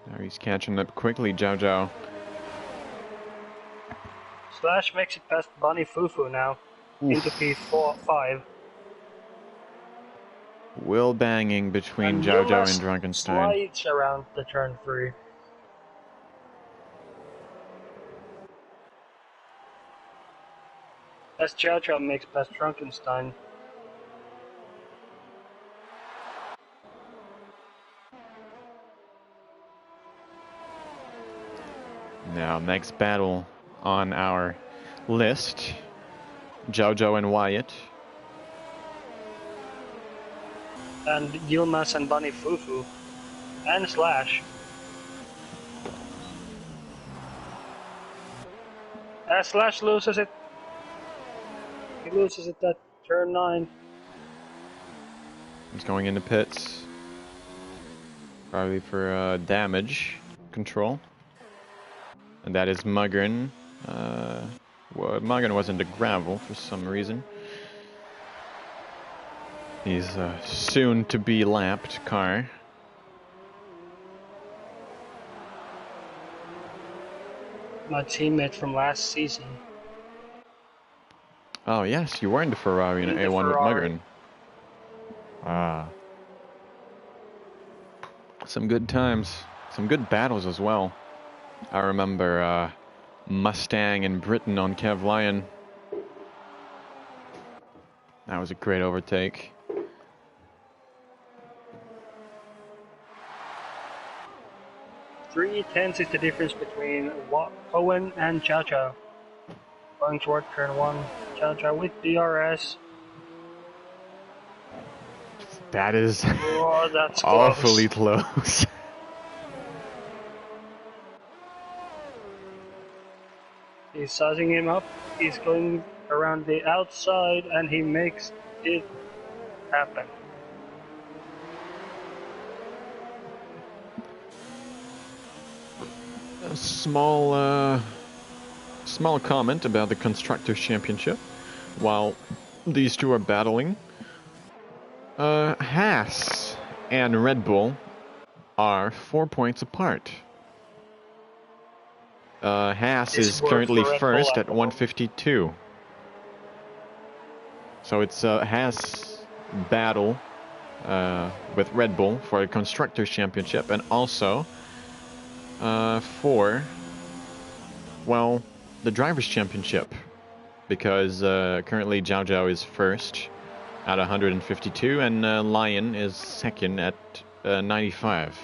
Now he's catching up quickly, Zhao Zhao. Slash makes it past Bunny Fufu now. Into P5. Wheel banging between And Jojo Yilmaz and Drunkenstein. slides around the turn 3. As Jojo makes past Drunkenstein. Now, next battle on our list, Jojo and Wyatt. And Yilmaz and Bunny Fufu. And Slash. As Slash loses it. He loses it at turn 9. He's going into pits. Probably for damage control. And that is Muggern. Well, Muggern was into gravel for some reason. He's a soon-to-be lapped car. My teammate from last season. Oh yes, you were in the Ferrari in A1 with Muggern. Ah. Some good times. Some good battles as well. I remember Mustang and Britain on Kev Lion. That was a great overtake. Three tenths is the difference between Owen and Jojo. Going toward turn 1, Jojo with DRS. That is that's awfully close. He's sizing him up. He's going around the outside and he makes it happen. A small comment about the Constructors' Championship. While these two are battling, Haas and Red Bull are 4 points apart. Haas is currently first at 152. So it's a Haas battle with Red Bull for the Constructors' Championship, and also for, well, the Drivers' Championship, because currently Jojo is first at 152 and Lion is second at 95.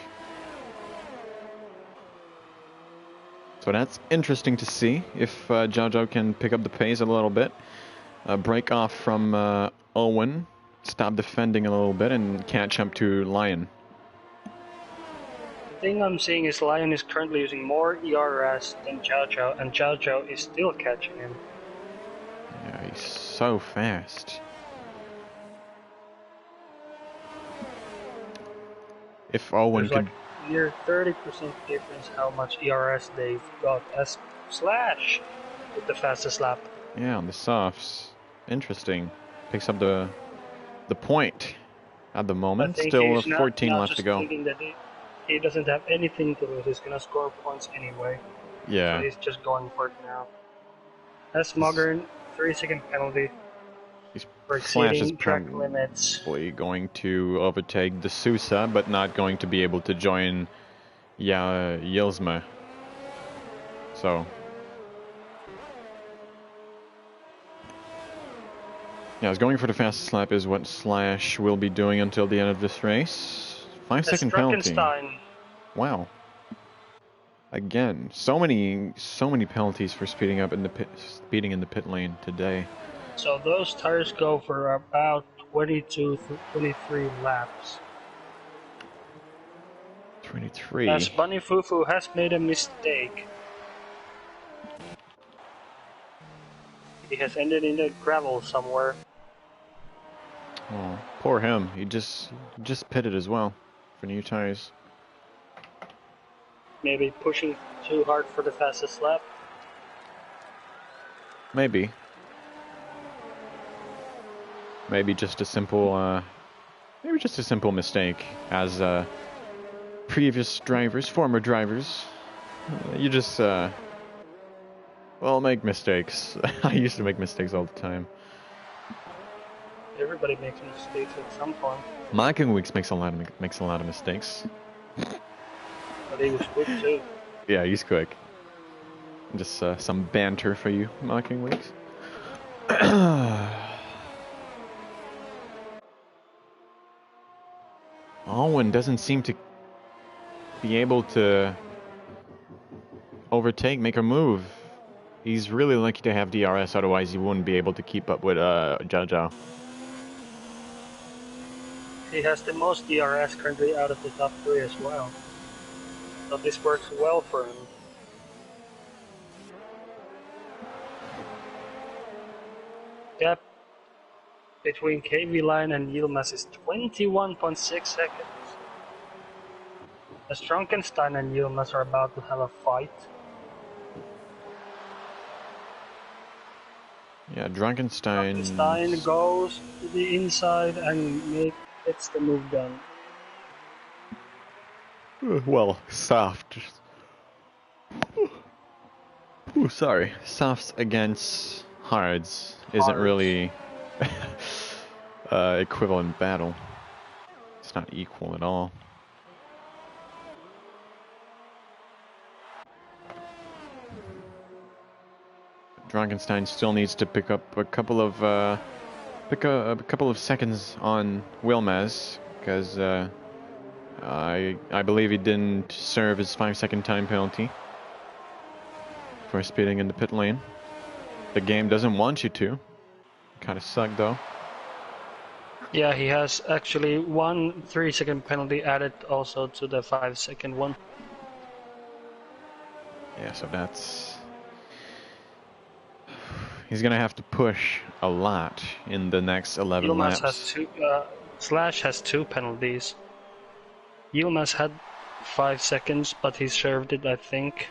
So that's interesting to see if Jojo can pick up the pace a little bit, break off from Owen, stop defending a little bit, and catch up to Lion. The thing I'm seeing is Lion is currently using more ERS than Jojo, and Jojo is still catching him. Yeah, he's so fast. If Owen There's could... like near 30% difference how much ERS they've got as Slash with the fastest lap. Yeah, on the softs. Interesting. Picks up the point at the moment. Still 14 left to go. Thinking that he doesn't have anything to lose. He's gonna score points anyway. Yeah. So he's just going for it now. That's Muggern, 3-second penalty. He's for exceeding track limits. Probably going to overtake the Sousa, but not going to be able to join Yilsma. So... yeah, going for the fastest lap is what Slash will be doing until the end of this race. 5-second penalty. Wow. Again, so many penalties for speeding in the pit lane today. So those tires go for about 22 to 23 laps. 23. As Bunny Fufu has made a mistake. He has ended in the gravel somewhere. Oh, poor him. He just pitted as well for new tires. Maybe pushing too hard for the fastest lap. Maybe just a simple mistake. As previous drivers, former drivers, you just well, make mistakes. I used to make mistakes all the time. Everybody makes mistakes at some point. Marking Weeks makes a lot of mistakes. But he was quick too. Yeah, he's quick. Just some banter for you, Marking Weeks. Owen doesn't seem to be able to overtake, make a move. He's really lucky to have DRS, otherwise he wouldn't be able to keep up with Zhao Zhao. He has the most DRS currently out of the top 3 as well. So this works well for him. Gap between KV line and Yilmaz is 21.6 seconds. As Frankenstein and Yilmaz are about to have a fight. Yeah, Frankenstein goes to the inside and gets the move done. Well, soft. Ooh, sorry. Softs against hards isn't really equivalent battle. It's not equal at all. Frankenstein still needs to pick up a couple of seconds on Wilmaz, because I believe he didn't serve his 5-second time penalty for speeding in the pit lane. The game doesn't want you to. Kind of sucked though. Yeah, he has actually 1 3-second penalty added also to the 5-second one. Yeah, so that's... He's gonna have to push a lot in the next 11 Yilmaz laps. Slash has 2 penalties. Yilmaz had 5 seconds, but he served it, I think.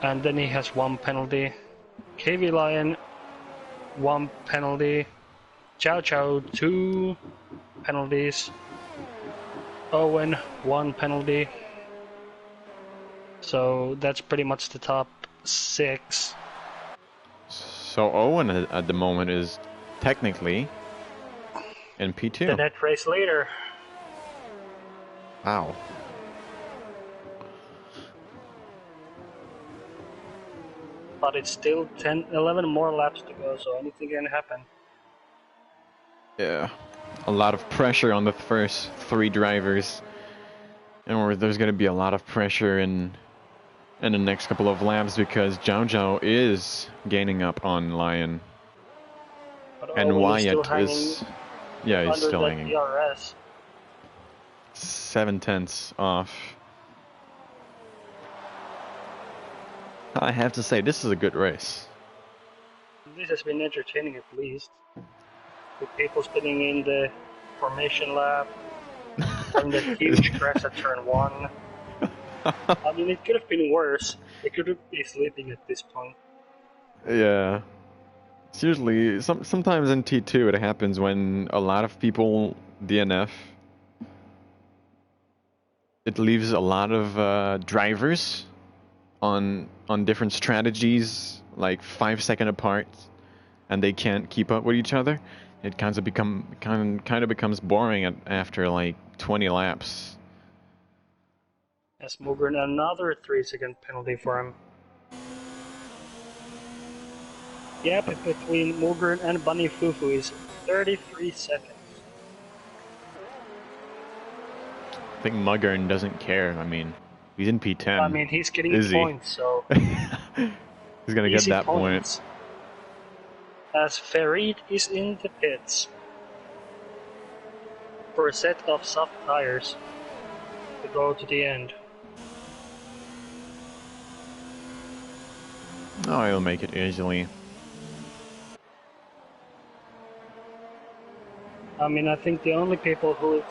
And then he has 1 penalty. KV Lion, 1 penalty. Chow Chow, 2 penalties. Owen, 1 penalty. So that's pretty much the top 6. So Owen at the moment is technically in P2. The net race leader. Wow. But it's still 11 more laps to go, so anything can happen. Yeah. A lot of pressure on the first 3 drivers. And there's going to be a lot of pressure in the next couple of laps because Zhao Zhao is gaining up on Lion. But And Owen Wyatt is... Yeah, he's still hanging. DRS. 7/10 off. I have to say, this is a good race. This has been entertaining at least. With people spinning in the formation lap, and the huge crash at turn 1. I mean, it could have been worse. They could be sleeping at this point. Yeah. It's usually... Sometimes in T2 it happens when a lot of people DNF. It leaves a lot of drivers on different strategies, like 5 seconds apart, and they can't keep up with each other. It kind of becomes boring after like 20 laps. As Mugren, another 3-second penalty for him. Gap between Mugren and Bunny Fufu is 33 seconds. I think Muggern doesn't care. I mean, he's in P10. I mean, he's getting points, so... He's gonna get that point. As Farid is in the pits for a set of soft tires to go to the end. Oh, he'll make it easily. I mean, I think the only people who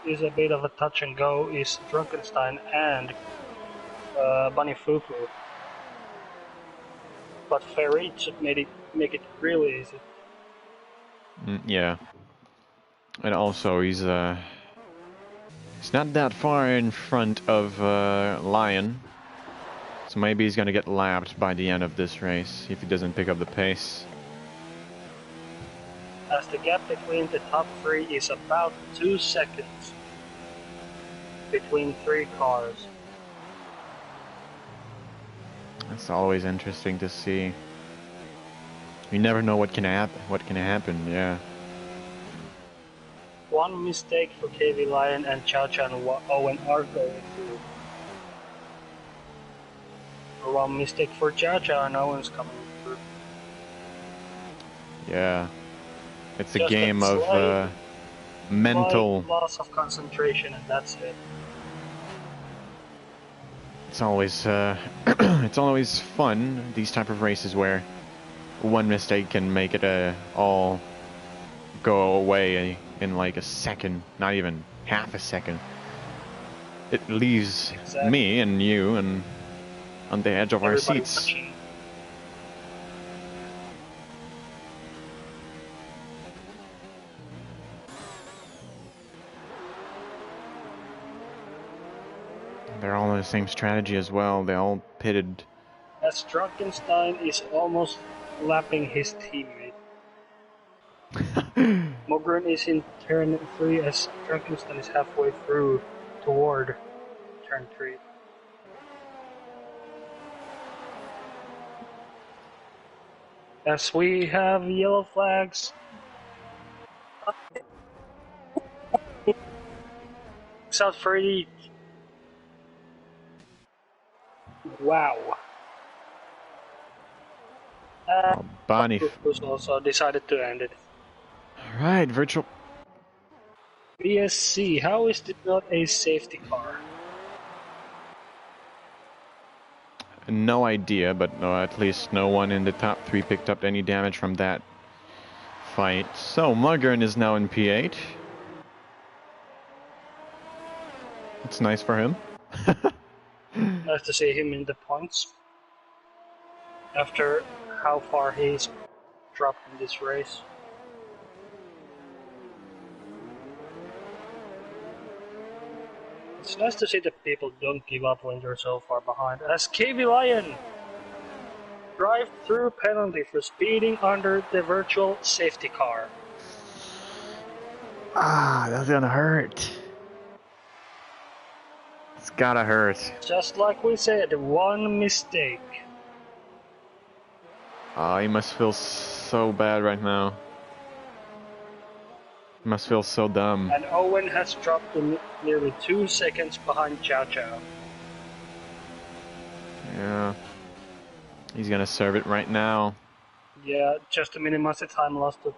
is a bit of a touch and go is Frankenstein and Bunny Fufu. But Farid should make it really easy. Yeah. And also, he's not that far in front of Lion. So maybe he's gonna get lapped by the end of this race if he doesn't pick up the pace. as the gap between the top three is about 2 seconds between 3 cars. That's always interesting to see. You never know what can happen, yeah. One mistake for KV Lion and Chow Chow and Owen are going through. Or one mistake for Chow Chow and Owen's coming through. Yeah. It's a Just game a of mental. slight loss of concentration, and that's it. It's always it's always fun, these type of races where one mistake can make it all go away in like a second, not even half a second. It leaves me and you and on the edge of our seats. Watching. They're all on the same strategy as well. They all pitted. As Drunkenstein is almost lapping his teammate. Mogren is in turn 3 as Drunkenstein is halfway through toward turn 3. As we have yellow flags. South Freddy. Wow. Bonnie also decided to end it. Alright, virtual. BSC, how is it not a safety car? No idea, but no, at least no one in the top 3 picked up any damage from that fight. So, Mugern is now in P8. It's nice for him. Nice to see him in the points. After how far he's dropped in this race. It's nice to see that people don't give up when they're so far behind. As KV Lion drive-through penalty for speeding under the virtual safety car. Ah, that's gonna hurt. It's gotta hurt. Just like we said, one mistake. Ah, he must feel so bad right now. He must feel so dumb. And Owen has dropped nearly 2 seconds behind Chow Chow. Yeah. He's gonna serve it right now. Yeah, just to minimize the time lost to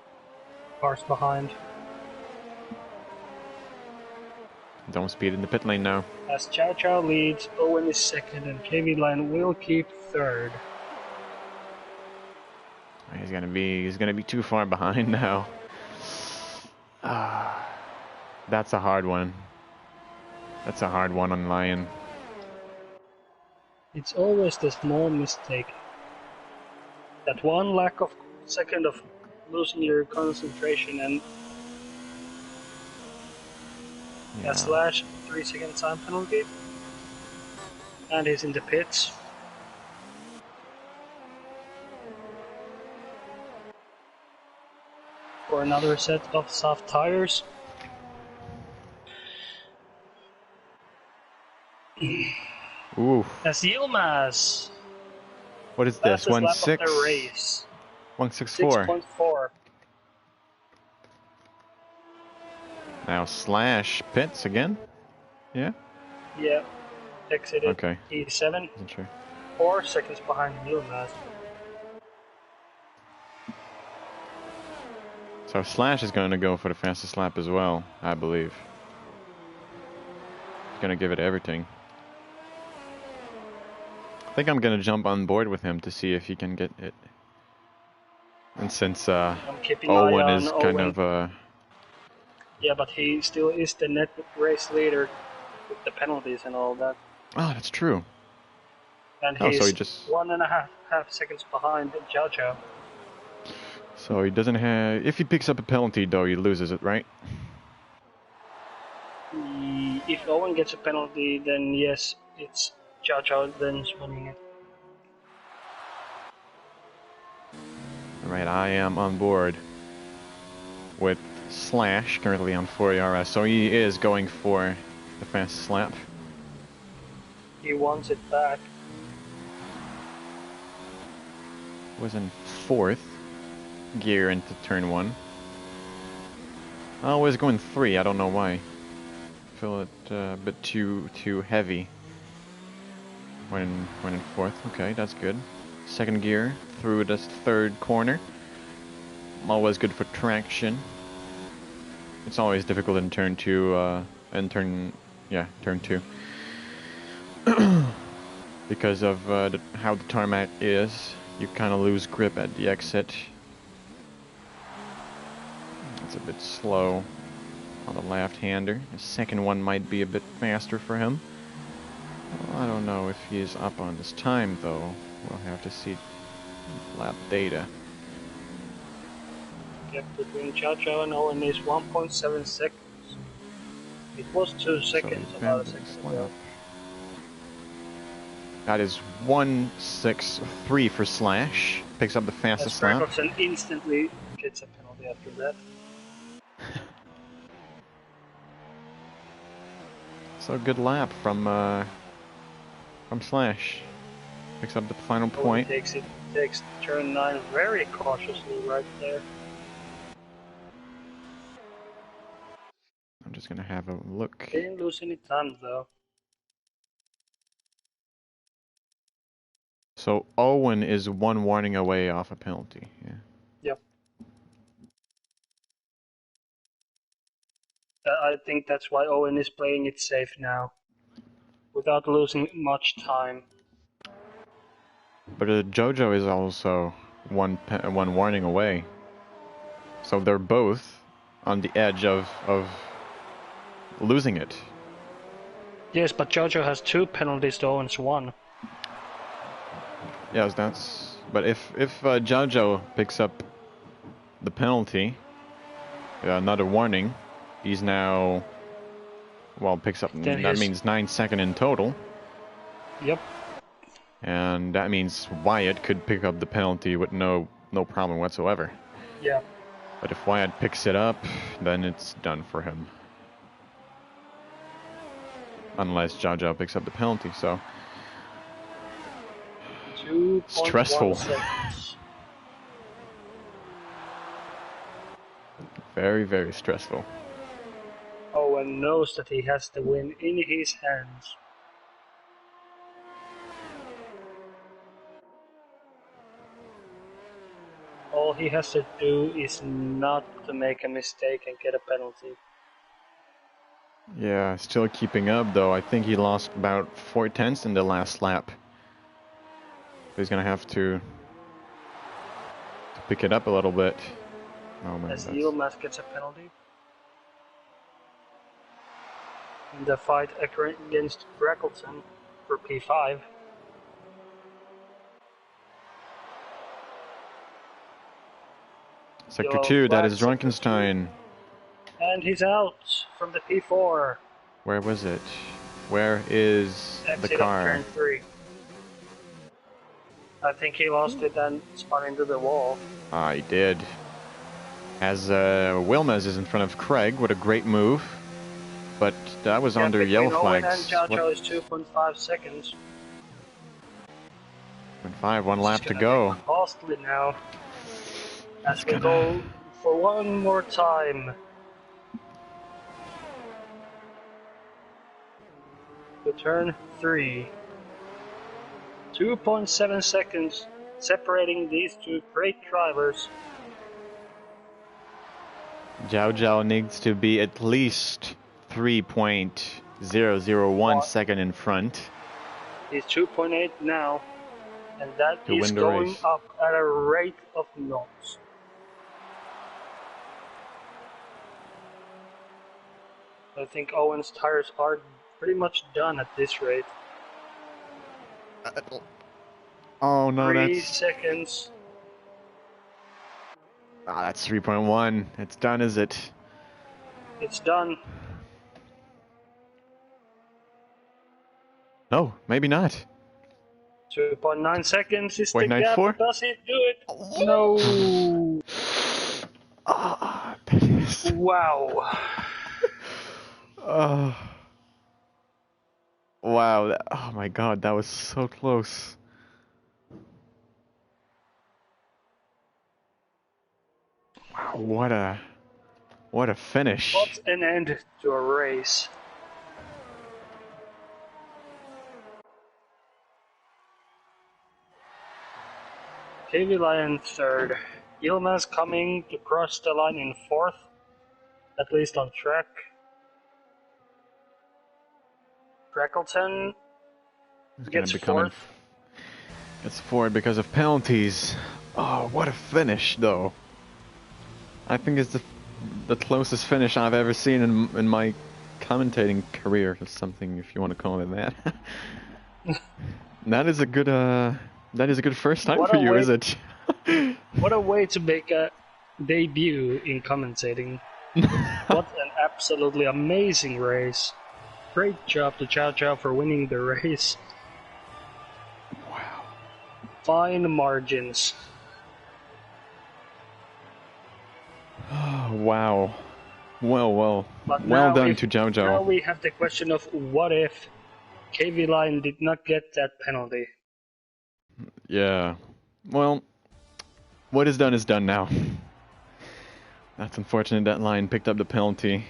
cars behind. Don't speed in the pit lane now. As Chow Chow leads, Owen is second, and KV Line will keep third. He's gonna be too far behind now. Ah, that's a hard one. That's a hard one on Lion. It's always the small mistake. That one lack of second of losing your concentration and Yeah. a slash 3-second time penalty. And he's in the pits. For another set of soft tires. Ooh. As Yilmaz. What is this? 1.6? 1.64. 6.4. Now Slash pits again? Yeah? Yeah. Exited Okay. E7. Isn't sure. 4 seconds behind Yilmaz. So Slash is going to go for the fastest lap as well, I believe. He's going to give it everything. I think I'm going to jump on board with him to see if he can get it. And since Owen is kind of... Yeah, but he still is the net race leader with the penalties and all that. Oh, that's true. And Oh, he's so he just... 1.5 seconds behind Chow Chow. So he doesn't have... If he picks up a penalty, though, he loses it, right? If Owen gets a penalty, then yes, it's Chow Chow then winning it. Alright, I am on board. with Slash currently on 4 ERS, so he is going for the fastest lap. He wants it back. Was in 4th gear into turn 1. Always going 3, I don't know why. Feel it a bit too heavy when in 4th. Okay, that's good. 2nd gear through this 3rd corner. Always good for traction. It's always difficult in turn 2, turn 2. Because of how the tarmac is, you kind of lose grip at the exit. It's a bit slow on the left-hander. The second one might be a bit faster for him. Well, I don't know if he is up on this time, though. We'll have to see lap data. Gap between Chow and Owen is 1.7 seconds. It was 2 seconds about a second ago. That is 1.63 for Slash. Picks up the fastest lap. Gregerson instantly gets a penalty after that. So good lap from Slash. Picks up the final point. Takes turn 9 very cautiously right there. I'm just gonna have a look. Didn't lose any time though. So Owen is 1 warning away off a penalty. Yeah. Yep. I think that's why Owen is playing it safe now, without losing much time. But Jojo is also one warning away. So they're both on the edge of losing it. Yes, but Jojo has 2 penalties to Owen's 1. Yes, that's. But if Jojo picks up the penalty, another warning, he's now. Well, picks up. That means 9 seconds in total. Yep. And that means Wyatt could pick up the penalty with no problem whatsoever. Yeah. But if Wyatt picks it up, then it's done for him. Unless Jojo picks up the penalty, so. Stressful. Very, very stressful. Owen knows that he has the win in his hands. All he has to do is not to make a mistake and get a penalty. Yeah, still keeping up though. I think he lost about 4 tenths in the last lap. He's gonna have to pick it up a little bit. Oh man, as Yilmaz gets a penalty. In the fight against Gregerson for P5. Sector 2, that is Drunkenstein. And he's out from the P4. Where was it? Where is Exit the car? Turn 3. I think he lost it and spun into the wall. Ah, he did. As Wilmez is in front of Craig with a great move. But that was under yellow flags. And Jojo is 2.5 seconds. 2.5, 1 lap to go. Costly now. As we go for one more time. To turn 3. 2.7 seconds separating these 2 great drivers. Jojo needs to be at least 3.001 second in front. He's 2.8 now, and that is going race. up at a rate of knots. I think Owen's tires are pretty much done at this rate. Oh no, 3 that's... seconds. Ah, that's 3.1. It's done, is it? It's done. No, maybe not. 2.9 seconds is the 0.94? gap. Does it do it? No. Ah, that missed. Wow. Oh. Wow. Oh my god, that was so close. Wow, what a finish. What an end to a race. KV Lion third. Yilmaz coming to cross the line in fourth, at least on track. Freckleton He's gonna gets be coming. fourth. Gets forward because of penalties. Oh, what a finish, though. I think it's the closest finish I've ever seen in my commentating career, or something, if you want to call it that. That is a good first time for you, is it? What a way to make a debut in commentating. What an absolutely amazing race. Great job to Chow Chow for winning the race. Wow. Fine margins. Oh, wow. Well But done to Zhao now Zhao. we have the question of what if KV Line did not get that penalty. Yeah. Well, what is done now. That's unfortunate that Lion picked up the penalty.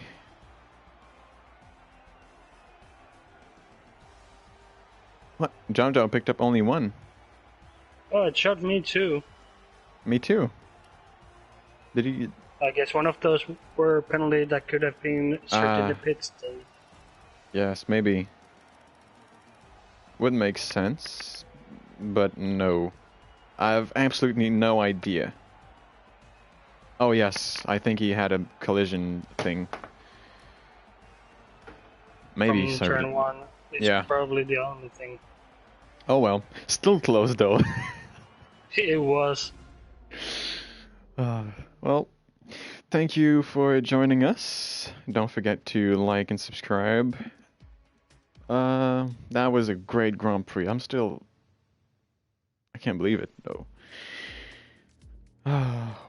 What? Zhao Zhao picked up only one. Oh, it shot me too. Me too. Did he? I guess one of those were penalty that could have been strict in the pits. Yes, maybe. Would make sense, but no. I have absolutely no idea. Oh yes, I think he had a collision thing. Maybe From so. turn one. It's Yeah. probably the only thing. Oh well, still close though. It was. Well, thank you for joining us. Don't forget to like and subscribe. That was a great Grand Prix. I can't believe it though.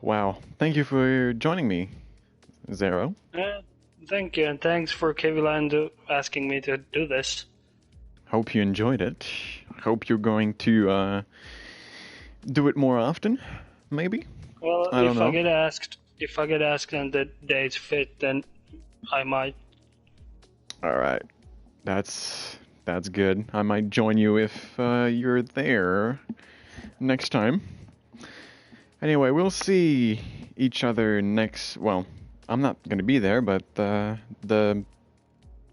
Wow. Thank you for joining me, Zero. Thank you, and thanks for KV asking me to do this. Hope you enjoyed it. Hope you're going to do it more often, maybe. Well, I don't know. if I get asked and the dates fit, then I might. All right, that's good. I might join you if you're there next time. Anyway, we'll see each other next. Well, I'm not going to be there, but the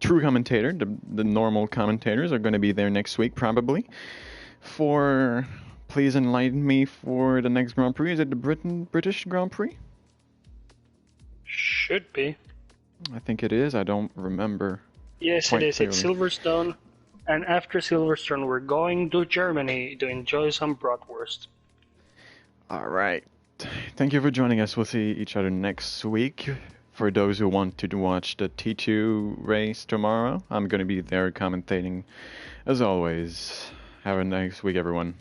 true commentator, the normal commentators, are going to be there next week probably. Please enlighten me for the next Grand Prix. Is it the British Grand Prix? Should be. I think it is. I don't remember. Yes, it is. Clearly. It's Silverstone, and after Silverstone, we're going to Germany to enjoy some bratwurst. All right. Thank you for joining us. We'll see each other next week. For those who want to watch the T2 race tomorrow, I'm going to be there commentating as always. Have a nice week, everyone.